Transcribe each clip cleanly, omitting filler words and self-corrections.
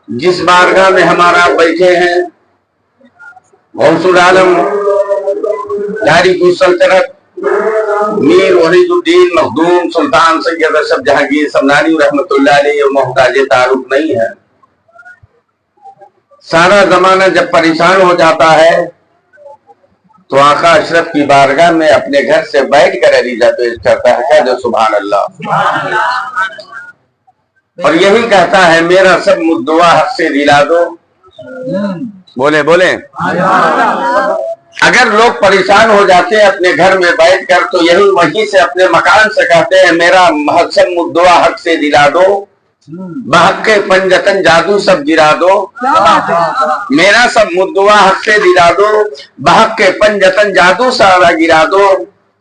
जिस बारगाह में हमारा आप बैठे हैं, गौसुल आलम तारिक सल्तनत मीर वहीदुद्दीन मखदूम सुल्तान सैयद अशरफ जहांगीर समनानी रहमतुल्लाह अलैहि मोहताज तारुफ नहीं है। सारा जमाना जब परेशान हो जाता है तो आका अशरफ की बारगाह में अपने घर से बैठ कर अरीजा पेश करता है, कह दो सुभान अल्लाह। और यही कहता है मेरा सब मुद्दुआ हक से दिला दो। बोले बोले अगर लोग परेशान हो जाते हैं अपने घर में बैठकर तो यही वहीं से अपने मकान से कहते हैं मेरा सब मुद्दुआ हक से दिला दो, बहक के पंजतन जादू सब गिरा दो। मेरा सब मुद्दुआ हक से दिला दो, बहक के पंजतन जादू सारा गिरा दो।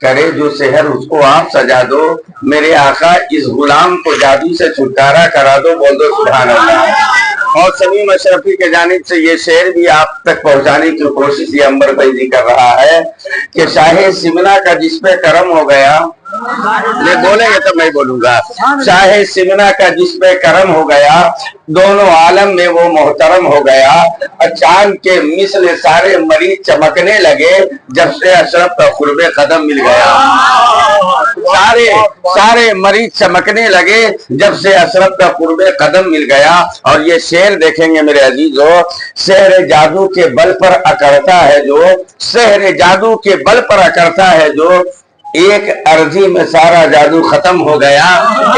करे जो शहर उसको आप सजा दो, मेरे आका इस गुलाम को जादू से छुटकारा करा दो। बोल दो सुभान अल्लाह। और समीम अशरफी के जानिब से ये शेर भी आप तक पहुंचाने की कोशिश ये अंबर फैजी कर रहा है कि शाहे सिमना का जिस पे करम हो गया, ये बोलेंगे तो मैं बोलूंगा, शाहे सिमना का जिस पे करम हो गया, दोनों आलम में वो मोहतरम हो गया। और चांद के मिसल सारे मरीज चमकने लगे जब से अशरफ का कुर्बे कदम मिल गया। सारे मरीज चमकने लगे जब से अशरफ का कुर्बे कदम मिल गया। और ये शेर देखेंगे मेरे अजीजों, शहर जादू के बल पर अकड़ता है जो, शहर जादू के बल पर अकड़ता है जो, एक अर्जी में सारा जादू खत्म हो गया,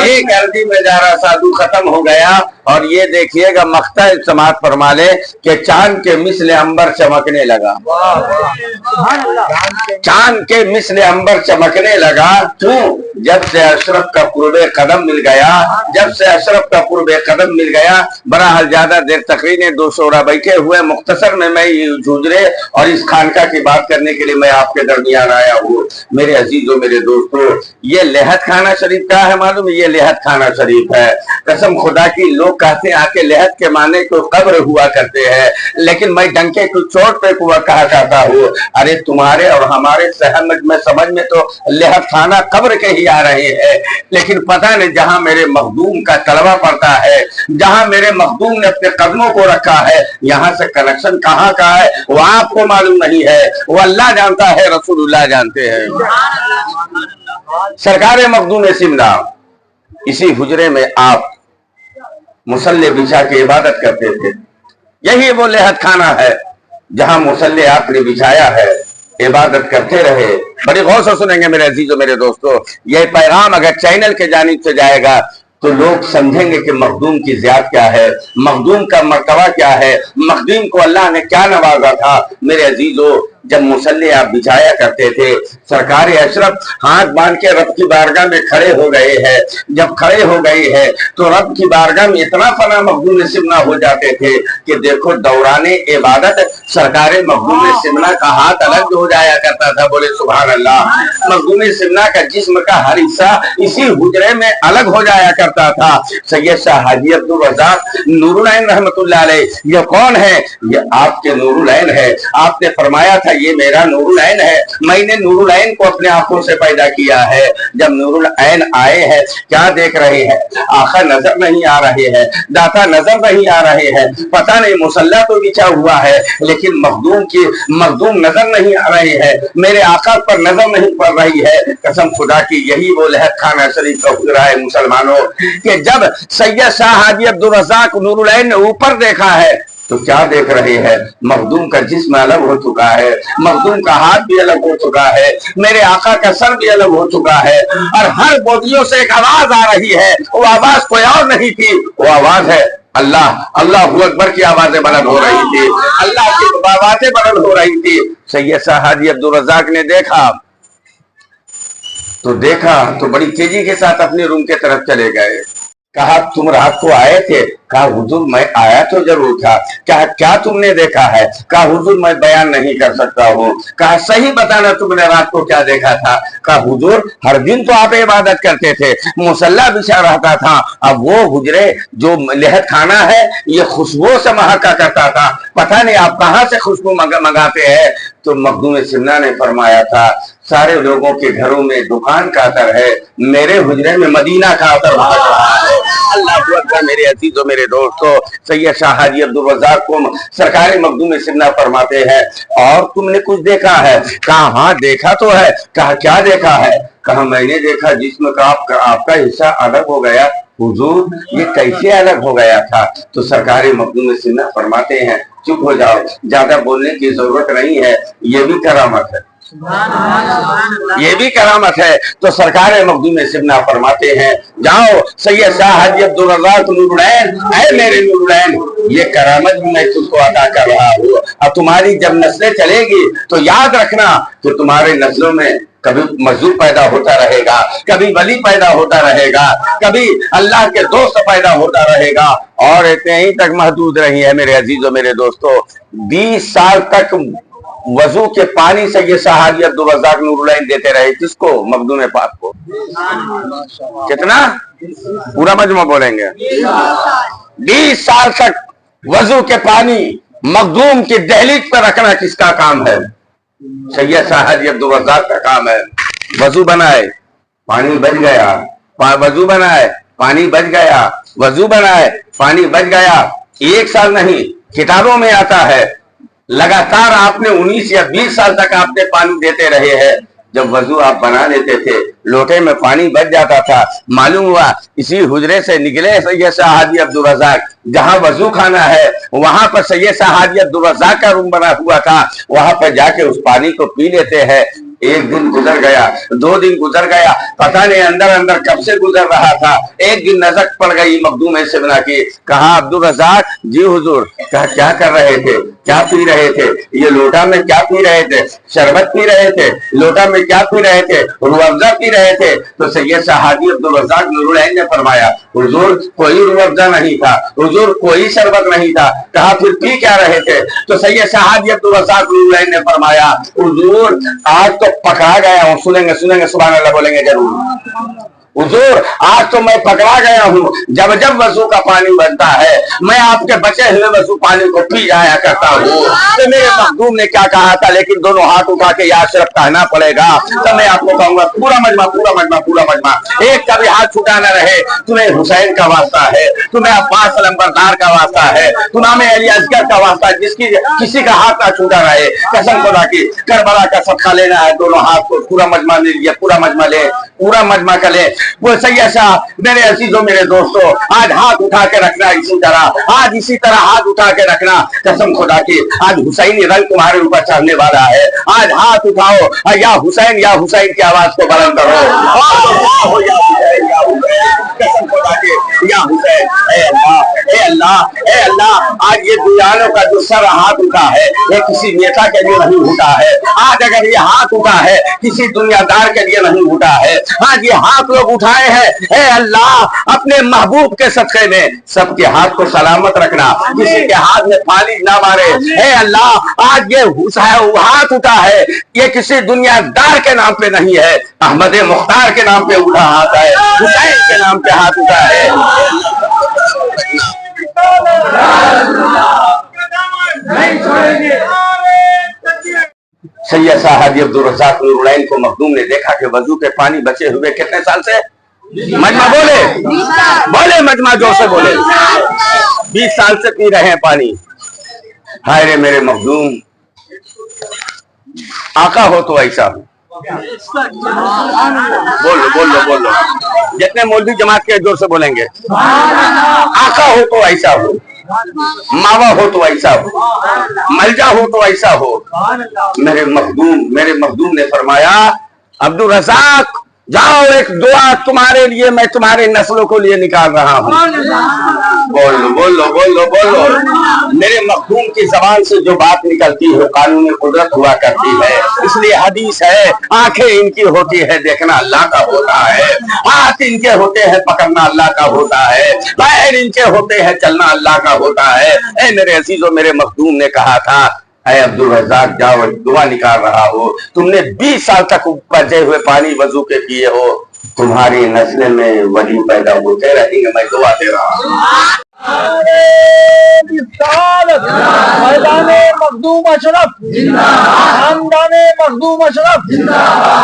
एक अर्जी में सारा जादू खत्म हो गया। और ये देखिएगा मख्ता समात फरमा ले कि चांद के मिसले अंबर चमकने लगा, चांद के मिसले अंबर चमकने लगा। क्यों? जब से अशरफ का कुर्बे कदम मिल गया, जब से अशरफ का कुर्बे कदम मिल गया। बहरहाल ज्यादा देर तकरीरें 2 शोरा बैठे हुए, मुख्तसर में मैं जुजरे और इस खानका की बात करने के लिए मैं आपके दरमियान आया हूँ। मेरे अजीजों मेरे दोस्तों, ये लेहत खाना शरीफ का है, मालूम ये लेहत खाना शरीफ है। कसम खुदा की लोग कहते हैं आके लेहत के माने को कब्र हुआ करते हैं, लेकिन मैं डंके को चोट पे हुआ कहा करता हूँ। अरे तुम्हारे और हमारे सहमत में समझ में तो लेहत खाना कब्र के ही आ रहे हैं, लेकिन पता नहीं जहां मेरे मखदूम का तलवा पड़ता है, जहां मेरे मखदूम ने अपने कदमों को रखा है, यहां से कनेक्शन कहां का है वो आपको मालूम नहीं है, वो अल्लाह जानता है, रसूलुल्लाह जानते हैं। सरकारे मखदूम सिमला, इसी हुजरे में आप मुसल्ले बिछा के इबादत करते थे। यही वो लेहत खाना है जहां मुसल्ले आपने बिछाया है, इबादत करते रहे। बड़ी गौर से सुनेंगे मेरे अजीजों मेरे दोस्तों, यह पैगाम अगर चैनल के जानिब से जाएगा तो लोग समझेंगे कि मखदूम की ज़ियात क्या है, मखदूम का मर्तबा क्या है, मखदूम को अल्लाह ने क्या नवाजा था। मेरे अजीजों, जब मुसल्ले आप बिछाया करते थे, सरकार अशरफ हाथ बांध के रब की बारगाह में खड़े हो गए हैं। जब खड़े हो गए हैं तो रब की बारगाह में इतना फना मखदूम सिमना हो जाते थे कि देखो दौराने इबादत सरकार मखदूम सिमना का हाथ अलग हो जाया करता था। बोले सुभान अल्लाह। मखदूम सिमना का जिस्म का हर हिस्सा इसी हुजरे में अलग हो जाया करता था। सैयद शाह हाजी अब्दुल रज़ाक नूरुल ऐन रहमतुल्लाह अलैह, ये कौन है? ये आपके नूरुल ऐन है। आपने फरमाया था ये मेरा नूरुल ऐन है, मैंने नूरुल ऐन को अपने आंखों से पैदा किया है। जब नूरुल ऐन आए हैं, क्या देख रहे हैं? आखा नजर नहीं आ रहे हैं, दाता नजर नहीं आ रहे हैं, पता नहीं मुसल्ला तो बिछा हुआ है लेकिन मखदूम नजर नहीं आ रहे हैं, मेरे आका पर नजर नहीं पड़ रही है। कसम खुदा की यही वो लहत खाना शरीफ का हुजरा है मुसलमानों, कि जब सैयद शाह हाजी अब्दुल रज़ाक नूरुल ऐन ने ऊपर देखा है तो क्या देख रहे हैं? मखदूम का जिस्म अलग हो चुका है, मखदूम का हाथ भी अलग हो चुका है, मेरे आका का सर भी अलग हो चुका है, और हर बोदियों से एक आवाज आ रही है। वो आवाज कोई और नहीं थी, वो आवाज है अल्लाह, अल्लाहू अकबर की आवाजें बुलंद हो रही थी, अल्लाह की आवाजें बुलंद हो रही थी। सैयद शाह हाजी अब्दुल रज़ाक ने देखा तो बड़ी तेजी के साथ अपने रूम के तरफ चले गए। कहा तुम रात को आए थे? कहा हुजूर मैं आया तो जरूर था। क्या तुमने देखा है? कहा हुजूर मैं बयान नहीं कर सकता हूँ। कहा सही बताना तुमने रात को क्या देखा था? कहा हुजूर हर दिन तो आप इबादत करते थे, मुसल्ला बिछा रहता था, अब वो हुजरे जो लेहत खाना है ये खुशबू से महका करता था, पता नहीं आप कहाँ से खुशबू मंगाते हैं। तो मखदूम सिमना ने फरमाया था सारे लोगों के घरों में दुकान का अतर है, मेरे हुजरे में मदीना का अतर महक रहा है। अल्लाह अकबर मेरे अजीजों मेरे दोस्तों, सैयद शाह हाजी अब्दुल रज़ाक को सरकार मखदूम सिन्ना फरमाते हैं, और तुमने कुछ देखा है? कहा हाँ देखा तो है। कहा क्या देखा है? कहा मैंने देखा जिस्म का आपका हिस्सा अलग हो गया। हुजूर ये कैसे अलग हो गया था? तो सरकार मखदूम सिन्ना फरमाते हैं चुप हो जाओ, ज्यादा बोलने की जरूरत नहीं है, ये भी करामत है, ये भी करामत है। तो सरकार मखदूम सिन्ना फरमाते हैं जाओ सैयद शाह हाजी अब्दुल रज़ाक नूरुलैन, ऐ मेरे नूरुलैन, ये करामत भी मैं तुझको अता कर रहा हूँ। अब तुम्हारी जब नस्लें चलेगी तो याद रखना कि तुम्हारे नस्लों में कभी मजदूर पैदा होता रहेगा, कभी वली पैदा होता रहेगा, कभी अल्लाह के दोस्त पैदा होता रहेगा, और इतने ही तक महदूद रही है मेरे अजीजों मेरे दोस्तों। 20 साल तक वजू के पानी से ये शाह हाजी अब्दुल रज़ाक नूरुलैन देते रहे। किसको? मखदूम पाक को। कितना? पूरा मजमा बोलेंगे। 20 साल तक वजू के पानी मखदूम की दहलीज पर रखना किसका काम है? सैयद शाह हाजी अब्दुल रज़ाक का काम है। वजू बनाए पानी बच गया, वजू बनाए पानी बच गया, वजू बनाए पानी बच गया। 1 साल नहीं, किताबों में आता है लगातार आपने 19 या 20 साल तक आपने पानी देते रहे हैं। जब वजू आप बना लेते थे, लोटे में पानी बच जाता था, मालूम हुआ इसी हुजरे से निकले सैयद शाह हाजी अब्दुल रज़ाक, जहां वजू खाना है वहां पर सैयद शाह हाजी अब्दुल रज़ाक का रूम बना हुआ था, वहां पर जाके उस पानी को पी लेते हैं। 1 दिन गुजर गया, 2 दिन गुजर गया, पता नहीं अंदर अंदर कब से गुजर रहा था। एक दिन नजर पड़ गई मखदूम सिन्ना की। कहा अब्दुल रज़ाक जी हुजूर। कहा क्या कर रहे थे? क्या पी रहे थे? ये लोटा में क्या पी रहे थे? शरबत पी रहे थे। लोटा में क्या पी रहे थे? रूअफ़ज़ा पी रहे थे। तो सैयद शाह हाजी अब्दुल रज़ाक नूरुलैन ने फरमाया हुजूर कोई रूअफ़ज़ा नहीं था, हुजूर कोई शरबत नहीं था। कहा फिर पी क्या रहे थे? तो सैयद शाह हाजी अब्दुल रज़ाक नूरुलैन ने फरमाया हुजूर आज तो पकड़ा गया हूँ। सुनेंगे सुनेंगे, सुभान अल्लाह बोलेंगे जरूर। हुजूर आज तो मैं पकड़ा गया हूँ, जब जब वजू का पानी बनता है मैं आपके बचे हुए वजू पानी को पी जाया करता हूँ। तो मेरे मखदूम ने क्या कहा था, लेकिन दोनों हाथ उठा के या सिर्फ कहना पड़ेगा। तो मैं आपको कहूंगा पूरा मजमा पूरा मजमा पूरा मजमा, एक कभी हाथ छुटा न रहे। तुम्हें हुसैन का वास्ता है, तुम्हें अब्बास अलमबरदार का वास्ता है, तुम्हें अली असगर का वास्ता, जिसकी किसी का हाथ ना छूटा रहे। कसम खुदा की करबला का सबका लेना है, दोनों हाथ को पूरा मजमा ले लिया, पूरा मजमा ले, पूरा मजमा कर ले। वो सैयद शाह मेरे अजीजों मेरे दोस्तों, आज हाथ उठा के रखना इसी तरह, आज इसी तरह हाथ उठा के रखना। कसम खुदा की आज हुसैनी रंग तुम्हारे ऊपर चढ़ने वाला है। आज हाथ उठाओ, या हुसैन की आवाज को बुलंद करो, या हुसैन या हुसैन। कसम खुदा की या हुसैन, ए अल्लाह ए अल्लाह ए अल्लाह। आज ये दुनियाओं का जो सर हाथ उठा है ये किसी नेता के लिए नहीं उठा है। आज अगर ये हाथ उठा है किसी दुनियादार के लिए नहीं उठा है। आज ये हाथ लोग उठाए हैं, ए अल्लाह अपने महबूब के सदक़े में सबके हाथ को सलामत रखना, किसी के हाथ में पानी ना मारे। ए अल्लाह आज ये हाथ उठा है ये किसी दुनियादार के नाम पे नहीं है, अहमद मुख्तार के नाम पे उठा हाथ है, हुसैन के नाम पे हाथ उठा है। सैयद शाह हाजी अब्दुल रज़ाक नूरुलैन को मखदूम ने देखा कि वजू के पानी बचे हुए कितने साल से? मजमा बोले, बोले मजमा जोर से बोले। 20 साल से पी रहे हैं पानी। हाय रे मेरे मखदूम, आका हो तो ऐसा हो। बोल लो जितने मौलवी जमात के जोर से बोलेंगे। आका हो तो ऐसा हो, मावा हो तो ऐसा हो, मलजा हो तो ऐसा हो। मेरे मखदूम ने फरमाया अब्दुल रज़ाक जाओ, एक दुआ तुम्हारे लिए मैं तुम्हारे नस्लों को लिए निकाल रहा हूँ। बोलो। मेरे मखदूम की जबान से जो बात निकलती है कानून कुदरत हुआ करती है। इसलिए हदीस है आंखें इनकी होती है देखना अल्लाह का होता है, हाथ इनके होते हैं पकड़ना अल्लाह का होता है, पैर इनके होते हैं चलना अल्लाह का होता है। ऐ मेरे अजीजों मेरे मखदूम ने कहा था ऐ अब्दुल रज़ाक जाओ दुआ निकाल रहा हो, तुमने 20 साल तक बचे हुए पानी वजू के पिए हो, तुम्हारी नस्ल में वली पैदा होते रहेंगे, मैं दुआ दे रहा हूँ। मैदाने मखदूम अशरफ खानदाने मखदूम अशरफ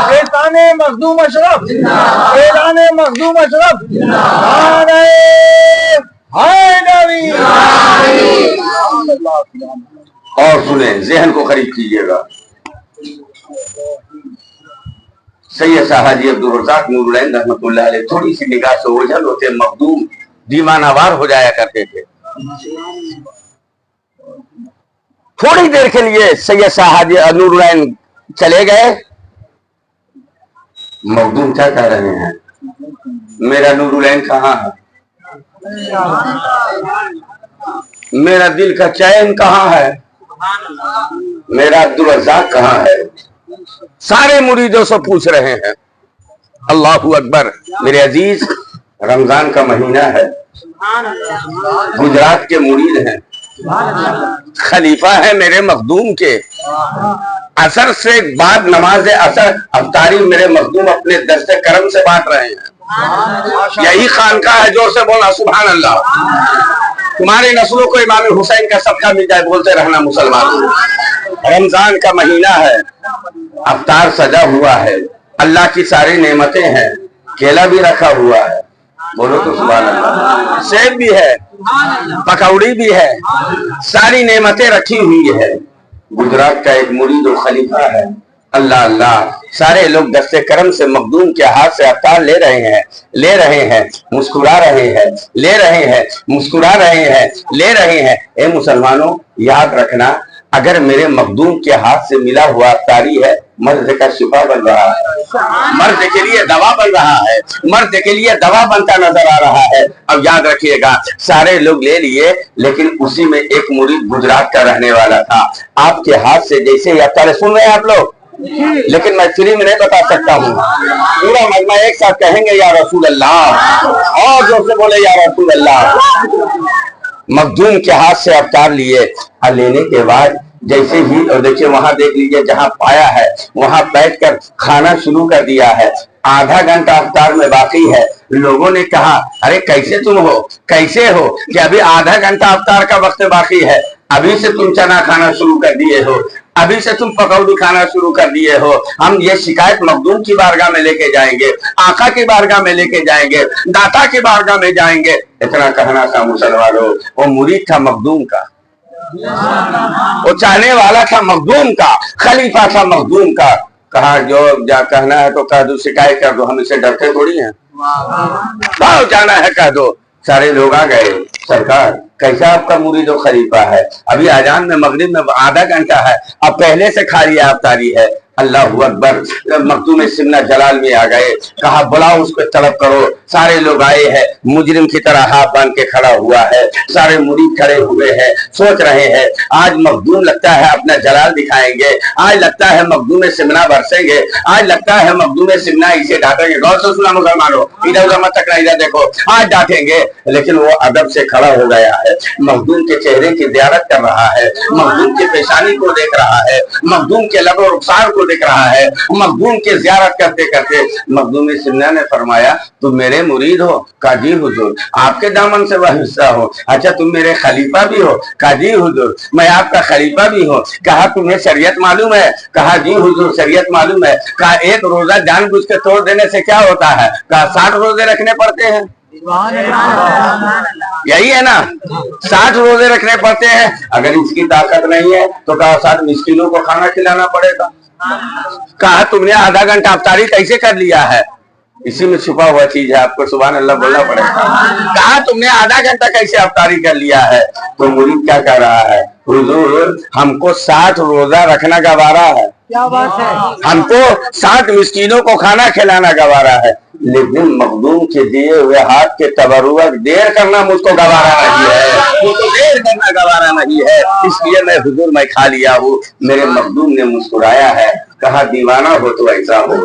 शैताने मखदूम अशरफ ऐलाने मखदूम अशरफ। हैदरी। और सुने, ज़हन को करीब कीजिएगा। सैयद शाह हाजी अब्दुल रज़ाक नूरुलैन रहमतुल्लाह अलैह थोड़ी सी निगाह से ओझल होते, मखदूम दीवानावार हो जाया करते थे। थोड़ी देर के लिए सैयद शाह हाजी नूरुलैन चले गए। मखदूम क्या कह रहे हैं, मेरा नूरुलैन कहाँ है, मेरा दिल का चैन कहाँ है, मेरा अब्दुल रज़ाक कहाँ है। सारे मुरीदों से पूछ रहे हैं। अल्लाहु अकबर। मेरे अजीज, रमजान का महीना है, गुजरात के मुरीद हैं, खलीफा है मेरे मखदूम के। असर से बाद नमाज असर अफ्तारी मेरे मखदूम अपने दस्ते करम से बांट रहे हैं। यही खानका है, जोर से बोला सुभान अल्लाह। तुम्हारे नस्लों को इमाम हुसैन का सबका मिल जाए, बोलते रहना मुसलमानों। रमजान का महीना है, अफ्तार सजा हुआ है, अल्लाह की सारी नेमतें हैं, केला भी रखा हुआ है, बोलो तो सुभान अल्लाह। सेब भी है, पकौड़ी भी है, सारी नेमतें रखी हुई है। गुजरात का एक मुरीद और खलीफा है। अल्लाह अल्लाह, सारे लोग दस्ते करम से मखदूम के हाथ से अफ्तार ले रहे हैं, ले रहे हैं, मुस्कुरा रहे हैं, ले रहे हैं, मुस्कुरा रहे हैं, ले रहे हैं। ए मुसलमानों, याद रखना, अगर मेरे मखदूम के हाथ से मिला हुआ अफ्तारी है, मर्द का शिफा बन रहा है, मर्द के लिए दवा बन रहा है, मर्द के लिए दवा बनता नजर आ रहा है। अब याद रखिएगा, सारे लोग ले लिए, लेकिन उसी में एक मुरीद गुजरात का रहने वाला था। आपके हाथ से जैसे ही अफ्तार, सुन रहे हैं आप लोग, लेकिन मैं फ्री में नहीं बता सकता हूँ, पूरा मजमा एक साथ कहेंगे या रसूल अल्लाह, और जोर से बोले या रसूल अल्लाह। मखदूम के हाथ से अवतार लिए, और लेने के बाद जैसे ही, और देखिए वहां देख लीजिए, जहां पाया है वहां बैठकर खाना शुरू कर दिया है। आधा घंटा अवतार में बाकी है। लोगों ने कहा, अरे कैसे तुम हो, कैसे हो कि अभी आधा घंटा अवतार का वक्त बाकी है, अभी से तुम चना खाना शुरू कर दिए हो, अभी से तुम पकौड़ी खाना शुरू कर दिए हो। हम ये शिकायत मखदूम की बारगाह में लेके जाएंगे, आका की बारगाह में लेके जाएंगे, दाता की बारगाह में जाएंगे। इतना कहना था मुसलमानों। वो मुरीद था मखदूम का, वो चाहने वाला था मखदूम का, खलीफा था मखदूम का। कहा जो जा कहना है तो कह दो, शिकायत कर दो, हम इससे डरते थोड़ी हैं, भाव जाना है कह दो। सारे लोग आ गए, सरकार कैसा आपका मुरीद और खलीफा है, अभी अजान में मगरिब में आधा घंटा है, अब पहले से खा लिया अफ्तारी है। अल्लाहु अकबर। मखदूम सिमना जलाल में आ गए, कहा बुलाओ उसको, तलब करो। सारे लोग आए हैं, मुजरिम की तरह हाथ बांध के खड़ा हुआ है। सारे मुरीद खड़े हुए हैं, सोच रहे हैं आज मखदूम लगता है अपना जलाल दिखाएंगे, आज लगता है मखदूम सिमना बरसेंगे, आज लगता है मखदूम सिमना इसे डांटेंगे। गौर से सुना मुसलमानों, इधर उधर मत तकना, इधर देखो, आज डांटेंगे। लेकिन वो अदब से खड़ा हो गया है, मखदूम के चेहरे की ज़ियारत कर रहा है, मखदूम की पेशानी को देख रहा है, मखदूम के लब और रुखसार को देख रहा है। मखदूम की ज़ियारत करते करते मखदूम सिमना ने फरमाया, तुम मेरे मुरीद हो? काजी हुजूर, आपके दामन से वह हिस्सा हो। अच्छा तुम मेरे खलीफा भी हो? काजी हुजूर, मैं आपका खलीफा भी हूँ। कहा तुम्हें शरीयत मालूम है? कहा जी हुजूर शरीयत मालूम है। कहा एक रोजा जानबूझ के तोड़ देने से क्या होता है? कहा 60 रोजे रखने पड़ते हैं। यही है ना, 60 रोजे रखने पड़ते हैं। अगर इसकी ताकत नहीं है तो कहा 60 मिस्किनों को खाना खिलाना पड़ेगा। कहा तुमने आधा घंटा अफ्तारी कैसे कर लिया है? इसी में छुपा हुआ चीज है, आपको सुभान अल्लाह बोलना पड़ेगा। कहा तुमने आधा घंटा कैसे अफ्तारी कर लिया है? तो मुरीद क्या कर रहा है, हुजूर हमको 60 रोजा रखना गवारा है, क्या बात है, हमको 60 मिस्किनों को खाना खिलाना गवारा है, लेकिन मखदूम के दिए हुए हाथ के तबरुक देर करना मुझको गवारा नहीं है, मुझको देर करना गवारा नहीं है, इसलिए मैं हुजूर मैं खा लिया हूँ। मेरे मखदूम ने मुस्कुराया है, कहा दीवाना हो तो ऐसा हो,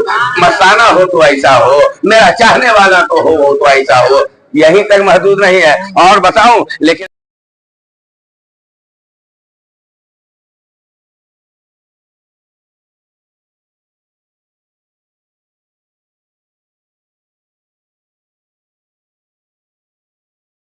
मस्ताना हो तो ऐसा हो, मेरा चाहने वाला तो हो तो ऐसा हो। यहीं तक महदूद नहीं है, और बताऊं, लेकिन